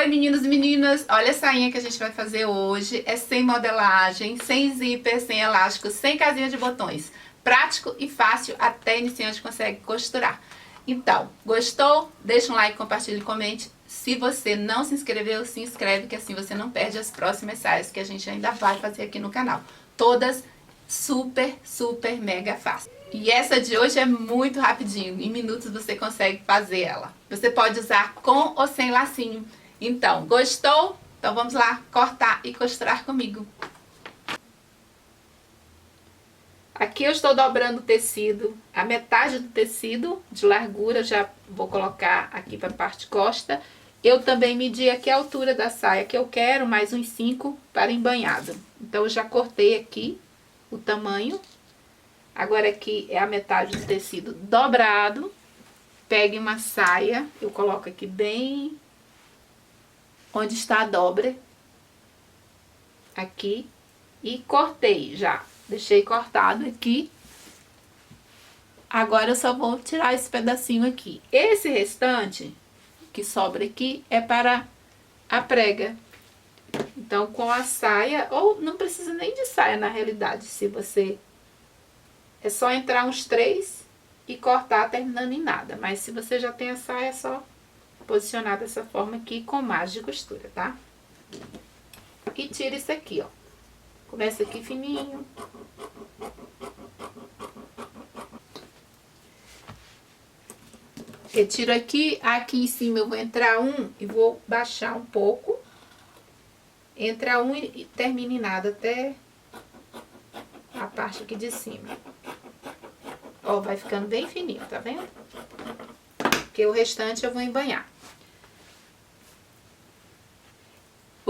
Oi meninos e meninas, olha a sainha que a gente vai fazer hoje, é sem modelagem, sem zíper, sem elástico, sem casinha de botões. Prático e fácil, até iniciante consegue costurar. Então, gostou? Deixa um like, compartilhe e comente. Se você não se inscreveu, se inscreve que assim você não perde as próximas saias que a gente ainda vai fazer aqui no canal. Todas super, super mega fácil. E essa de hoje é muito rapidinho, em minutos você consegue fazer ela. Você pode usar com ou sem lacinho. Então, gostou? Então vamos lá cortar e costurar comigo. Aqui eu estou dobrando o tecido, a metade do tecido de largura, já vou colocar aqui para a parte costa. Eu também medi aqui a altura da saia que eu quero, mais uns 5 para embanhado. Então eu já cortei aqui o tamanho. Agora aqui é a metade do tecido dobrado. Pegue uma saia, eu coloco aqui bem onde está a dobra. Aqui. E cortei já. Deixei cortado aqui. Agora eu só vou tirar esse pedacinho aqui. Esse restante que sobra aqui é para a prega. Então com a saia, ou não precisa nem de saia na realidade, se você... É só entrar uns 3 e cortar terminando em nada. Mas se você já tem a saia, é só posicionar dessa forma aqui com margem de costura, tá? E tira isso aqui, ó. Começa aqui fininho. Retiro aqui, aqui em cima eu vou entrar um e vou baixar um pouco. Entra um e termina em nada até a parte aqui de cima. Ó, vai ficando bem fininho, tá vendo? Porque o restante eu vou embanhar.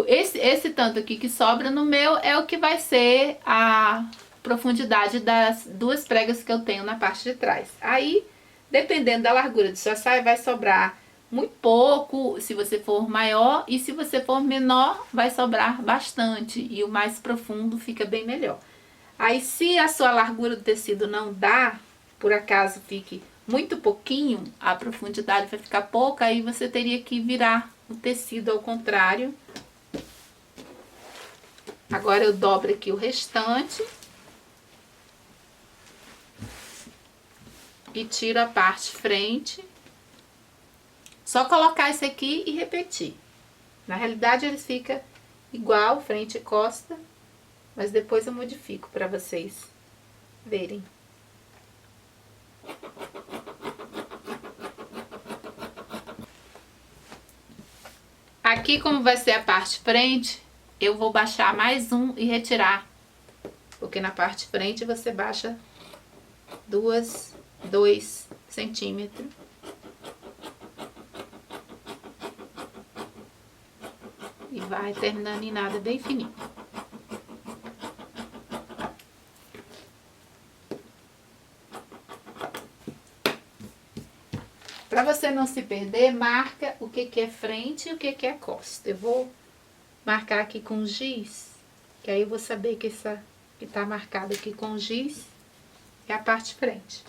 Esse tanto aqui que sobra no meu é o que vai ser a profundidade das 2 pregas que eu tenho na parte de trás. Aí, dependendo da largura de sua saia, vai sobrar muito pouco, se você for maior, e se você for menor, vai sobrar bastante, e o mais profundo fica bem melhor. Aí, se a sua largura do tecido não dá, por acaso fique muito pouquinho, a profundidade vai ficar pouca, aí você teria que virar o tecido ao contrário. Agora eu dobro aqui o restante. E tiro a parte frente. Só colocar esse aqui e repetir. Na realidade ele fica igual, frente e costa. Mas depois eu modifico para vocês verem. Aqui, como vai ser a parte frente, eu vou baixar mais um e retirar. Porque na parte frente você baixa 2 centímetros. E vai terminando em nada bem fininho. Para você não se perder, marca o que é frente e o que é costa. Eu vou marcar aqui com giz, que aí eu vou saber que essa que tá marcada aqui com giz é a parte frente.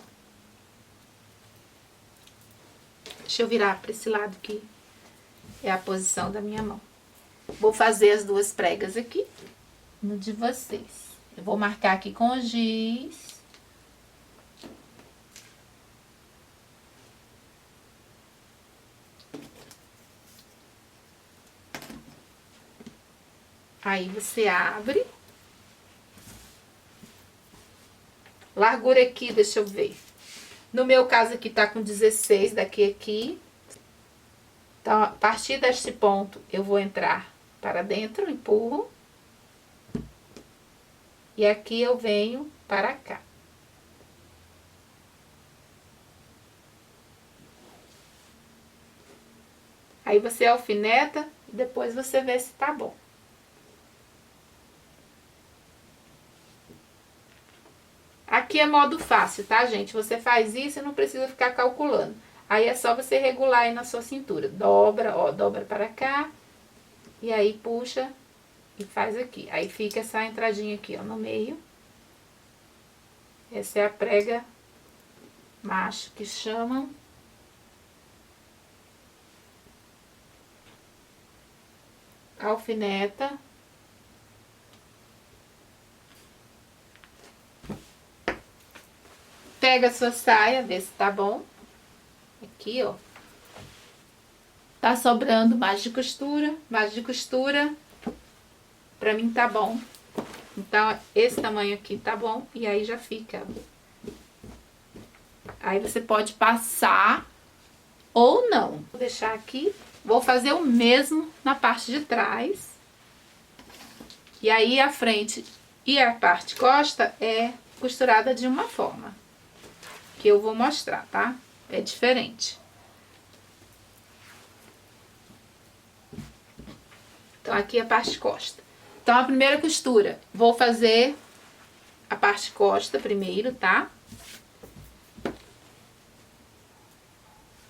Deixa eu virar para esse lado que é a posição da minha mão. Vou fazer as 2 pregas aqui no de vocês. Eu vou marcar aqui com giz. Aí você abre. Largura aqui, deixa eu ver. No meu caso aqui tá com 16, daqui a aqui. Então, a partir deste ponto, eu vou entrar para dentro, empurro. E aqui eu venho para cá. Aí você alfineta e depois você vê se tá bom. Aqui é modo fácil, tá, gente? Você faz isso e não precisa ficar calculando. Aí é só você regular aí na sua cintura. Dobra, ó, dobra para cá. E aí puxa e faz aqui. Aí fica essa entradinha aqui, ó, no meio. Essa é a prega macho que chamam. alfineta. Pega a sua saia, vê se tá bom. Aqui, ó. Tá sobrando margem de costura. Margem de costura, pra mim tá bom. Então, esse tamanho aqui tá bom. E aí já fica. Aí você pode passar ou não. Vou deixar aqui. Vou fazer o mesmo na parte de trás. E aí a frente e a parte costa é costurada de uma forma. Que eu vou mostrar, tá? É diferente. Então, aqui a parte costa. Então, a primeira costura, vou fazer a parte costa primeiro, tá?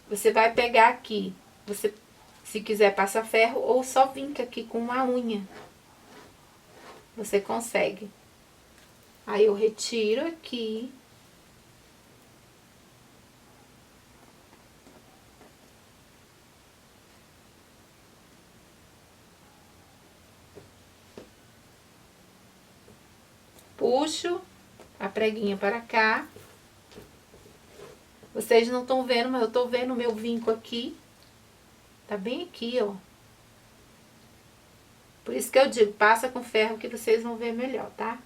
Você vai pegar aqui, você, se quiser passar ferro, ou só vinca aqui com uma unha. Você consegue. Aí, eu retiro aqui. Puxo a preguinha para cá. Vocês não estão vendo, mas eu tô vendo o meu vinco aqui. Tá bem aqui, ó. Por isso que eu digo, passa com ferro que vocês vão ver melhor, tá?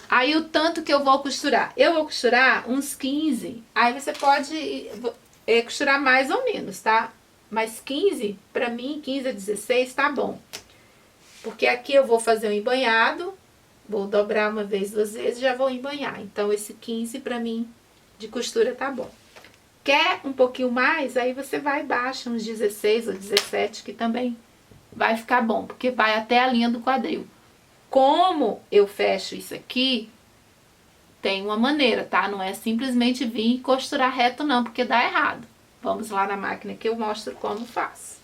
Aí o tanto que eu vou costurar. Eu vou costurar uns 15. Aí você pode costurar mais ou menos, tá? Mas 15, pra mim, 15 a 16 tá bom. Porque aqui eu vou fazer um embanhado, vou dobrar uma vez, duas vezes e já vou embanhar. Então, esse 15 pra mim de costura tá bom. Quer um pouquinho mais? Aí você vai e baixa uns 16 ou 17, que também vai ficar bom, porque vai até a linha do quadril. Como eu fecho isso aqui, tem uma maneira, tá? Não é simplesmente vir e costurar reto não, porque dá errado. Vamos lá na máquina que eu mostro como faço.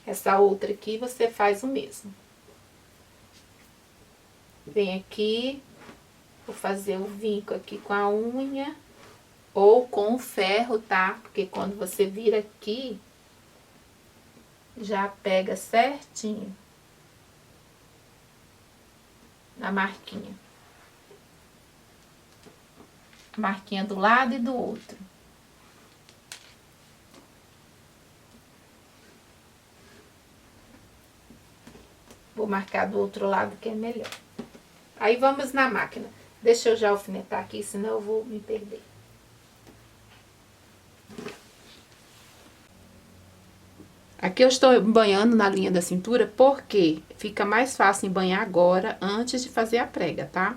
Essa outra aqui você faz o mesmo. Vem aqui, vou fazer o vinco aqui com a unha ou com o ferro, tá? Porque quando você vira aqui, já pega certinho na marquinha. A marquinha do lado e do outro. Vou marcar do outro lado que é melhor. Aí vamos na máquina. Deixa eu já alfinetar aqui, senão eu vou me perder. Aqui eu estou embanhando na linha da cintura porque fica mais fácil embanhar agora, antes de fazer a prega, tá?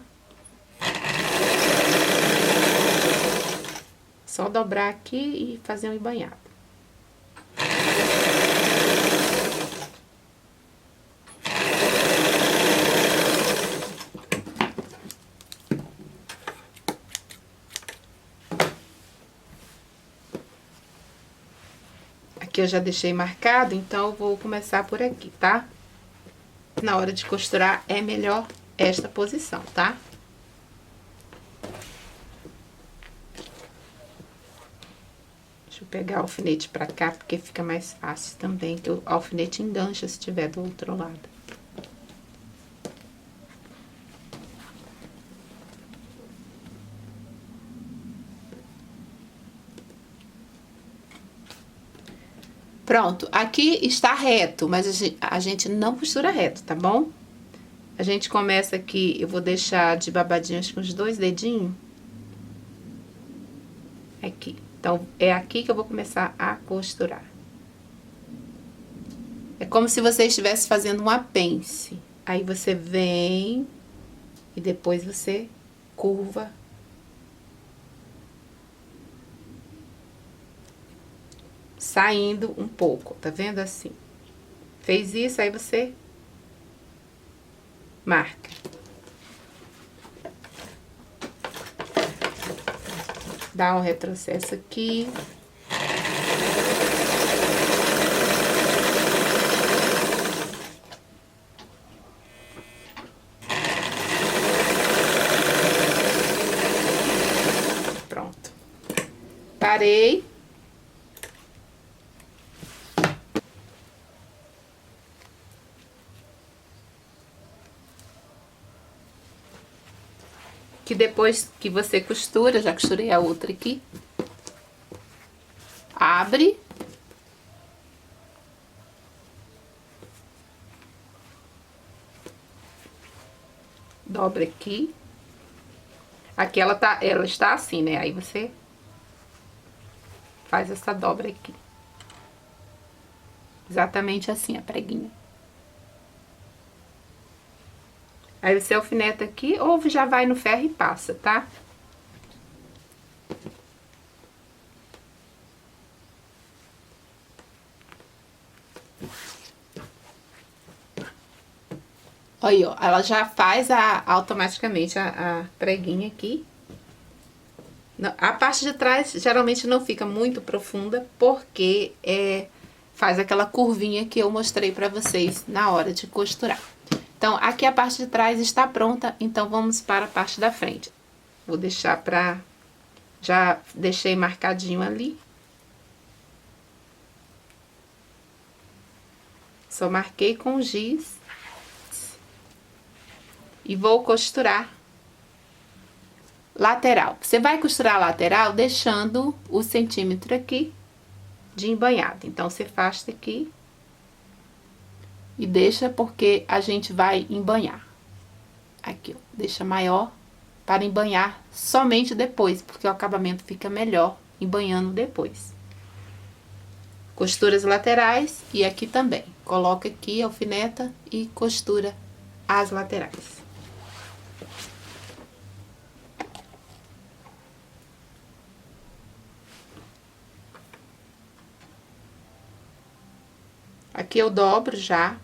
Só dobrar aqui e fazer um embanhado. Aqui eu já deixei marcado, então eu vou começar por aqui, tá? Na hora de costurar é melhor esta posição, tá? Deixa eu pegar o alfinete pra cá, porque fica mais fácil também, que o alfinete engancha se tiver do outro lado. Pronto, aqui está reto, mas a gente não costura reto, tá bom? A gente começa aqui, eu vou deixar de babadinho acho que uns 2 dedinhos. Aqui. Então, é aqui que eu vou começar a costurar. É como se você estivesse fazendo uma pence. Aí, você vem e depois você curva. Saindo um pouco, tá vendo assim? Fez isso, aí você marca. Dá um retrocesso aqui. Pronto. Parei. Que depois que você costura, já costurei a outra aqui, abre. Dobra aqui. Aqui ela está assim, né? Aí você faz essa dobra aqui. Exatamente assim a preguinha. Aí você alfineta aqui, ou já vai no ferro e passa, tá? Aí, ó, ela já faz automaticamente a preguinha aqui. A parte de trás geralmente não fica muito profunda, porque faz aquela curvinha que eu mostrei pra vocês na hora de costurar. Então, aqui a parte de trás está pronta, então vamos para a parte da frente. Vou deixar já deixei marcadinho ali. Só marquei com giz. E vou costurar lateral. Você vai costurar a lateral deixando o centímetro aqui de embanhado. Então, você afasta aqui e deixa, porque a gente vai embanhar. Aqui, ó, deixa maior para embanhar somente depois, porque o acabamento fica melhor embanhando depois. Costuras laterais e aqui também. Coloca aqui, alfineta e costura as laterais. Aqui eu dobro já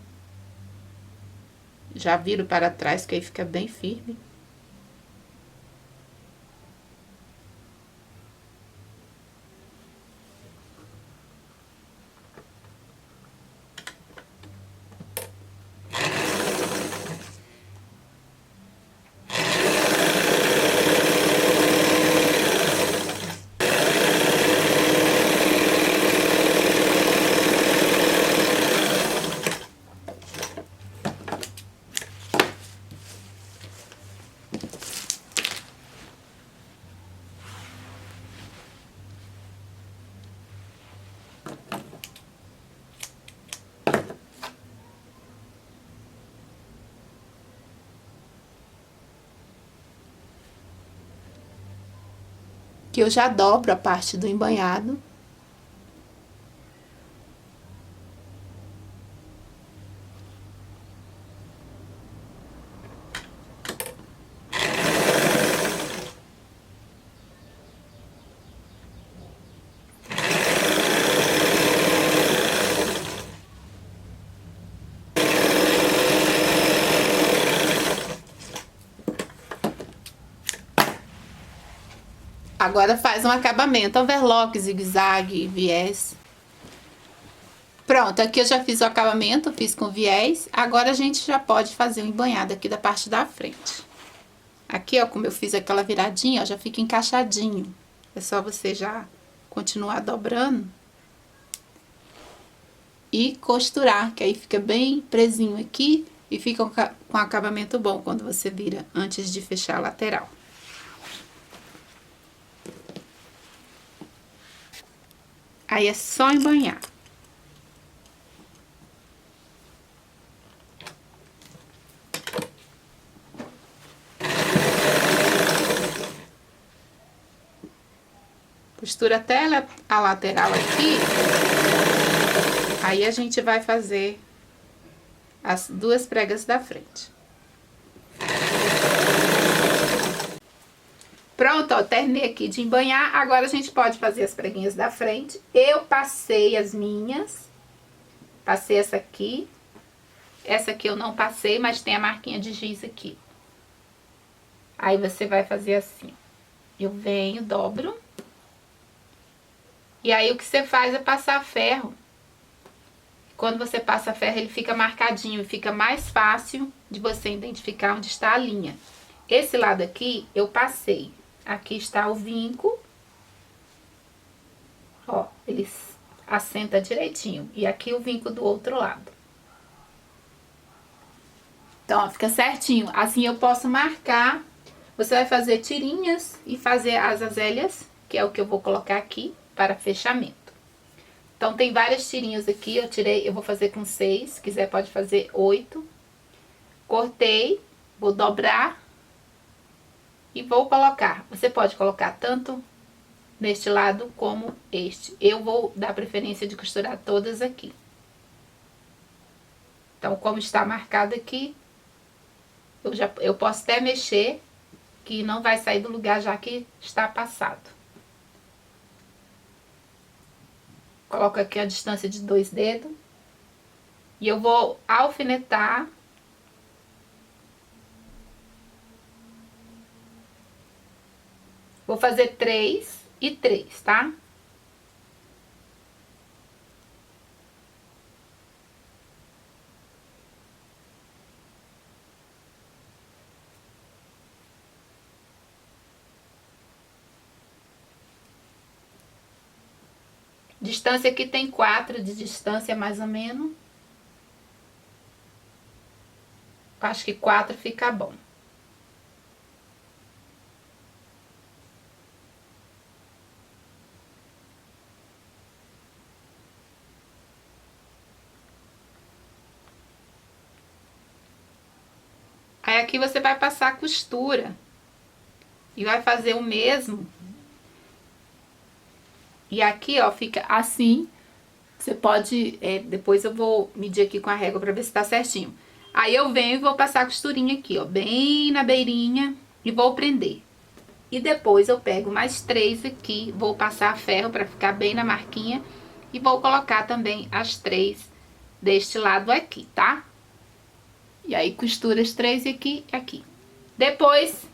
viro para trás, que aí fica bem firme. Que eu já dobro a parte do embanhado. Agora faz um acabamento, overlock, zigue-zague, viés. Pronto, aqui eu já fiz o acabamento, fiz com viés. Agora a gente já pode fazer o embanhado aqui da parte da frente. Aqui, ó, como eu fiz aquela viradinha, ó, já fica encaixadinho. É só você já continuar dobrando e costurar, que aí fica bem presinho aqui e fica com acabamento bom quando você vira antes de fechar a lateral. Aí é só embanhar. Costura até a lateral aqui. Aí a gente vai fazer as duas pregas da frente. Pronto, ó, terminei aqui de embanhar. Agora a gente pode fazer as preguinhas da frente. Eu passei as minhas. Passei essa aqui. Essa aqui eu não passei, mas tem a marquinha de giz aqui. Aí você vai fazer assim. Eu venho, dobro. E aí o que você faz é passar ferro. Quando você passa ferro, ele fica marcadinho. Fica mais fácil de você identificar onde está a linha. Esse lado aqui, eu passei. Aqui está o vinco. Ó, ele assenta direitinho. E aqui o vinco do outro lado. Então, ó, fica certinho. Assim eu posso marcar Você vai fazer tirinhas e fazer as azelhas, que é o que eu vou colocar aqui para fechamento. Então, tem várias tirinhas aqui, eu vou fazer com 6, se quiser pode fazer 8. Cortei, vou dobrar e vou colocar. Você pode colocar tanto neste lado como este. Eu vou dar preferência de costurar todas aqui. Então, como está marcado aqui, eu posso até mexer, que não vai sair do lugar já que está passado. Coloco aqui a distância de 2 dedos. E eu vou alfinetar. Vou fazer 3 e 3, tá? Distância aqui tem 4 de distância, mais ou menos. Acho que 4 fica bom. Aí aqui você vai passar a costura. E vai fazer o mesmo. E aqui, ó, fica assim. Você pode... depois eu vou medir aqui com a régua pra ver se tá certinho. Aí eu venho e vou passar a costurinha aqui, ó, bem na beirinha. E vou prender. E depois eu pego mais 3 aqui. Vou passar ferro pra ficar bem na marquinha. E vou colocar também as 3 deste lado aqui, tá? E aí costura as 3 aqui e aqui. Depois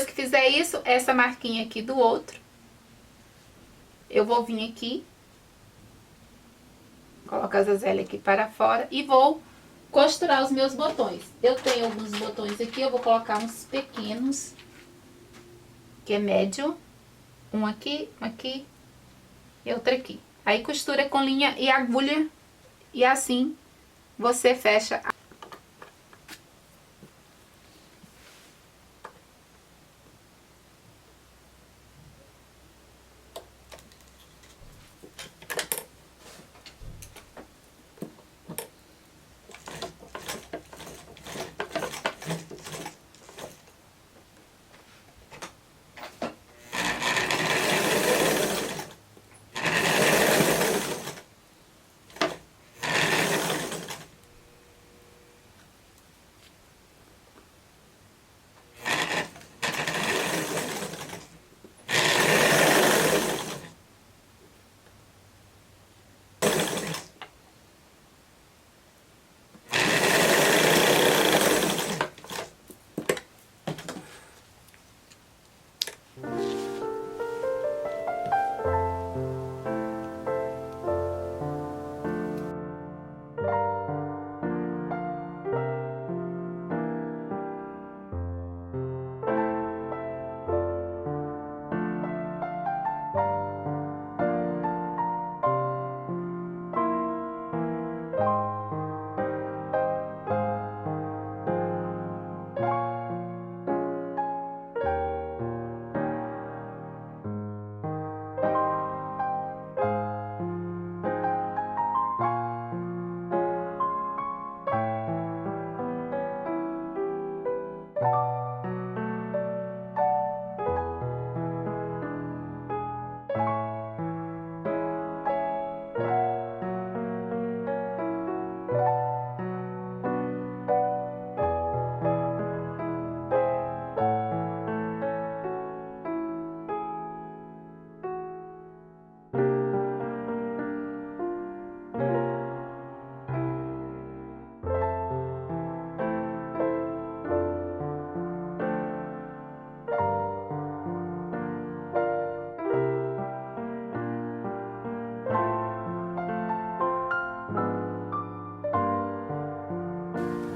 que fizer isso, essa marquinha aqui do outro, eu vou vir aqui, coloco as azelhas aqui para fora e vou costurar os meus botões. Eu tenho alguns botões aqui, eu vou colocar uns pequenos, que é médio, um aqui e outro aqui. Aí costura com linha e agulha e assim você fecha.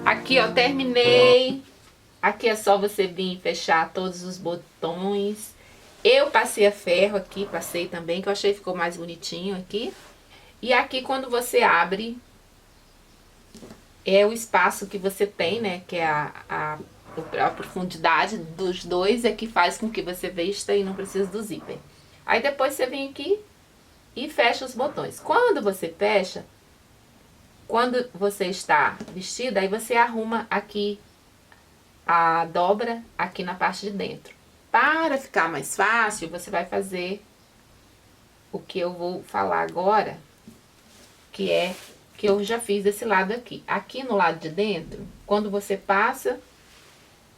Aqui, ó, terminei. Aqui é só você vir e fechar todos os botões. Eu passei a ferro aqui, passei também, que eu achei que ficou mais bonitinho aqui. E aqui, quando você abre, é o espaço que você tem, né, que é a A profundidade dos dois é que faz com que você vista e não precisa do zíper. Aí depois você vem aqui e fecha os botões. Quando você fecha, quando você está vestida, aí você arruma aqui a dobra aqui na parte de dentro. Para ficar mais fácil, você vai fazer o que eu vou falar agora, que é que eu já fiz desse lado aqui. Aqui no lado de dentro, quando você passa,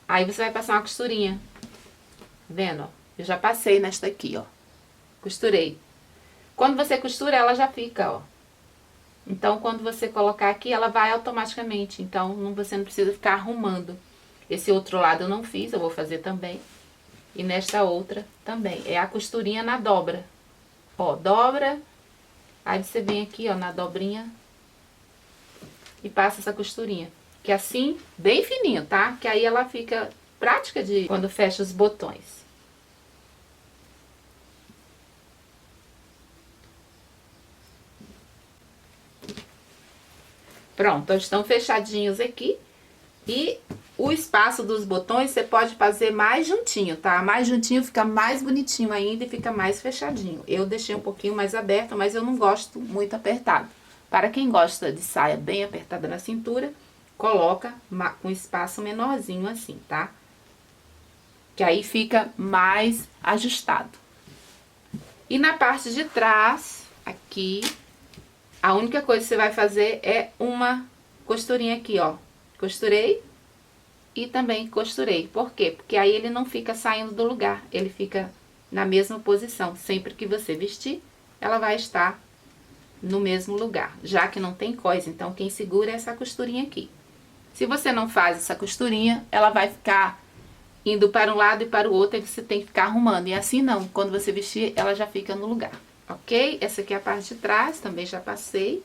aí você vai passar uma costurinha. Vendo, ó? Eu já passei nesta aqui, ó. Costurei. Quando você costura, ela já fica, ó. Então, quando você colocar aqui, ela vai automaticamente. Então, você não precisa ficar arrumando. Esse outro lado eu não fiz, eu vou fazer também. E nesta outra também. É a costurinha na dobra. Ó, dobra. Aí você vem aqui, ó, na dobrinha. E passa essa costurinha. Que assim, bem fininho, tá? Que aí ela fica prática de quando fecha os botões. Pronto, estão fechadinhos aqui. E o espaço dos botões você pode fazer mais juntinho, tá? Mais juntinho fica mais bonitinho ainda e fica mais fechadinho. Eu deixei um pouquinho mais aberto, mas eu não gosto muito apertado. Para quem gosta de saia bem apertada na cintura, coloca um espaço menorzinho assim, tá? Que aí fica mais ajustado. E na parte de trás, aqui, a única coisa que você vai fazer é uma costurinha aqui, ó. Costurei e também costurei. Por quê? Porque aí ele não fica saindo do lugar, ele fica na mesma posição. Sempre que você vestir, ela vai estar no mesmo lugar, já que não tem cós. Então, quem segura é essa costurinha aqui. Se você não faz essa costurinha, ela vai ficar indo para um lado e para o outro, e você tem que ficar arrumando. E assim não, quando você vestir, ela já fica no lugar, ok? Essa aqui é a parte de trás, também já passei.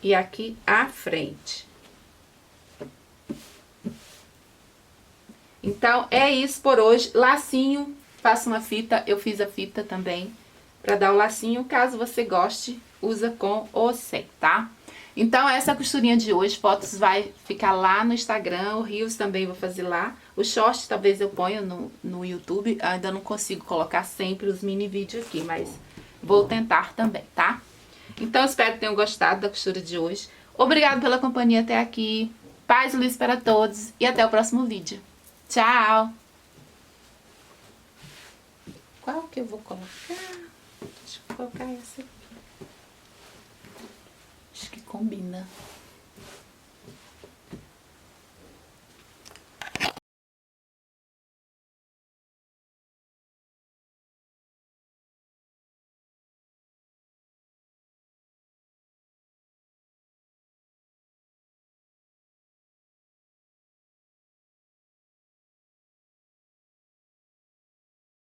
E aqui a frente. Então, é isso por hoje. Lacinho, faça uma fita. Eu fiz a fita também para dar o lacinho. Caso você goste, usa com ou sem, tá? Então, essa costurinha de hoje, fotos vai ficar lá no Instagram. O Reels também vou fazer lá. O short talvez eu ponha no YouTube. Ainda não consigo colocar sempre os mini vídeos aqui, mas vou tentar também, tá? Então, espero que tenham gostado da costura de hoje. Obrigada pela companhia até aqui. Paz e luz para todos e até o próximo vídeo. Tchau! Qual que eu vou colocar? Deixa eu colocar essa aqui. Acho que combina.